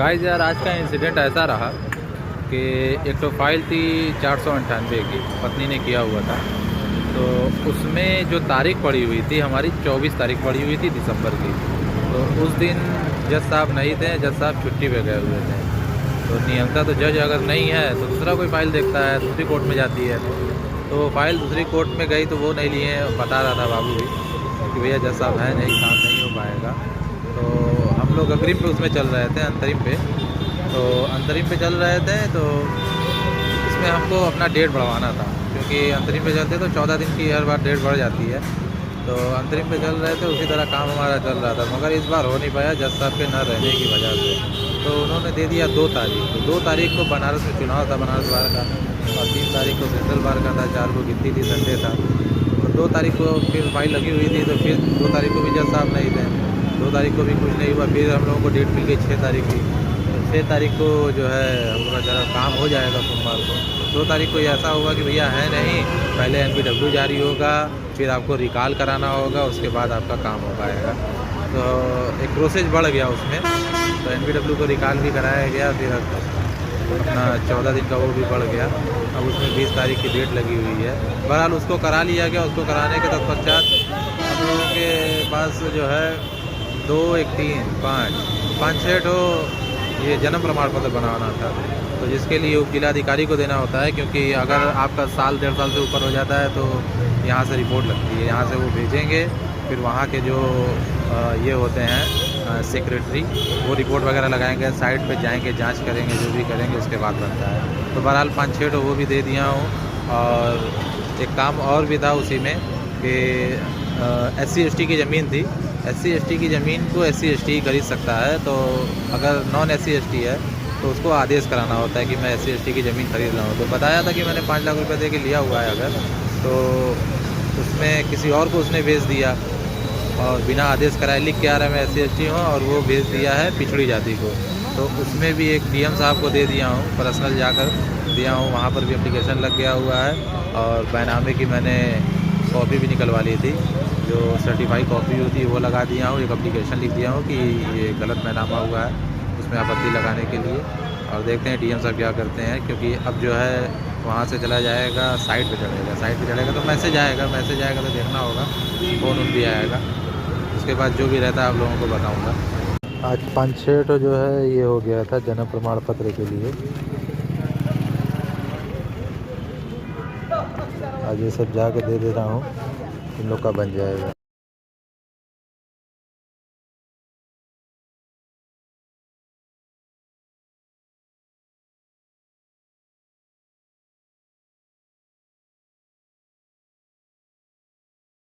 Guys यार, आज का इंसिडेंट ऐसा रहा कि एक तो फाइल थी 498 की, पत्नी ने किया हुआ था। तो उसमें जो तारीख पड़ी हुई थी हमारी 24 तारीख पड़ी हुई थी दिसंबर की। तो उस दिन जज साहब नहीं थे, जज साहब छुट्टी पे गए हुए थे। तो नियमता तो जज अगर नहीं है तो दूसरा कोई फ़ाइल देखता है, दूसरी कोर्ट में जाती है। तो फाइल दूसरी कोर्ट में गई तो वो नहीं लिए, बता रहा था बाबू भी कि भैया जज साहब है नहीं, काम नहीं हो पाएगा। तो हम लोग अग्रिम पे उसमें चल रहे थे, अंतरिम पे। तो अंतरिम पे चल रहे थे तो इसमें हमको अपना डेट बढ़वाना था, क्योंकि अंतरिम पे चलते तो 14 दिन की हर बार डेट बढ़ जाती है। तो अंतरिम पे चल रहे थे, उसी तरह काम हमारा चल रहा था, मगर इस बार हो नहीं पाया जज साहब के न रहने की वजह से। तो उन्होंने दे दिया 2 तारीख। तो 2 तारीख को बनारस में चुनाव था, बनारस बार का, और 3 तारीख को सेंट्रल बार का था, 4 को गिनती थी, संडे था। तो 2 तारीख को फिर फाइल लगी हुई थी, तो फिर 2 तारीख को भी जज साहब नहीं थे। 2 तारीख को भी कुछ नहीं हुआ। फिर हम लोगों को डेट मिल गई 6 तारीख की। तो 6 तारीख को जो है हम लोग का जरा काम हो जाएगा सोमवार को। 2 तारीख को ऐसा होगा कि भैया है नहीं, पहले NPW जारी होगा, फिर आपको रिकॉल कराना होगा, उसके बाद आपका काम हो पाएगा। तो एक प्रोसेस बढ़ गया उसमें। तो NPW को रिकॉल भी कराया गया, फिर अपना 14 दिन का वो भी बढ़ गया। अब उसमें 20 तारीख की डेट लगी हुई है। बहरहाल उसको करा लिया गया। उसको कराने के तत्पश्चात हम लोगों के पास जो है 2, 1, 3, 5, 6 ठो ये जन्म प्रमाण पत्र बनाना था। तो जिसके लिए उप जिलाधिकारी को देना होता है, क्योंकि अगर आपका साल 1.5 साल से ऊपर हो जाता है तो यहाँ से रिपोर्ट लगती है, यहाँ से वो भेजेंगे। फिर वहाँ के जो ये होते हैं सेक्रेटरी, वो रिपोर्ट वगैरह लगाएंगे, साइट पे जाएंगे, जांच करेंगे, जो भी करेंगे उसके बाद बनता है। तो बहरहाल 5-6 वो भी दे दिया हूँ। और एक काम और भी था उसी में कि SC/ST की ज़मीन थी। SC/ST की ज़मीन को SC/ST खरीद सकता है। तो अगर नॉन SC/ST है तो उसको आदेश कराना होता है कि मैं SC/ST की ज़मीन खरीद रहा हूँ। तो बताया था कि मैंने 5 लाख रुपये दे के लिया हुआ है अगर, तो उसमें किसी और को उसने भेज दिया, और बिना आदेश कराए लिख के आ रहा है मैं SC/ST हूँ, और वो भेज दिया है पिछड़ी जाति को। तो उसमें भी एक DM साहब को दे दिया हूँ, पर्सनल जाकर दिया हूँ, वहाँ पर भी एप्लीकेशन लग गया हुआ है। और बैनामे की मैंने कॉपी भी निकलवा ली थी, जो सर्टिफाइड कॉपी होती है वो लगा दिया हूँ। एक एप्लीकेशन लिख दिया हूँ कि ये गलत बैनामा हुआ है, उसमें आपत्ति लगाने के लिए। और देखते हैं DM साहब क्या करते हैं, क्योंकि अब जो है वहाँ से चला जाएगा, साइट पे चढ़ेगा। साइट पे चढ़ेगा तो मैसेज आएगा तो देखना होगा, फ़ोन भी आएगा। उसके बाद जो भी रहता है आप लोगों को बताऊंगा। आज 5-6 तो जो है ये हो गया था जन्म प्रमाण पत्र के लिए। आज ये सब जाके दे रहा हूँ, इन लोग का बन जाएगा।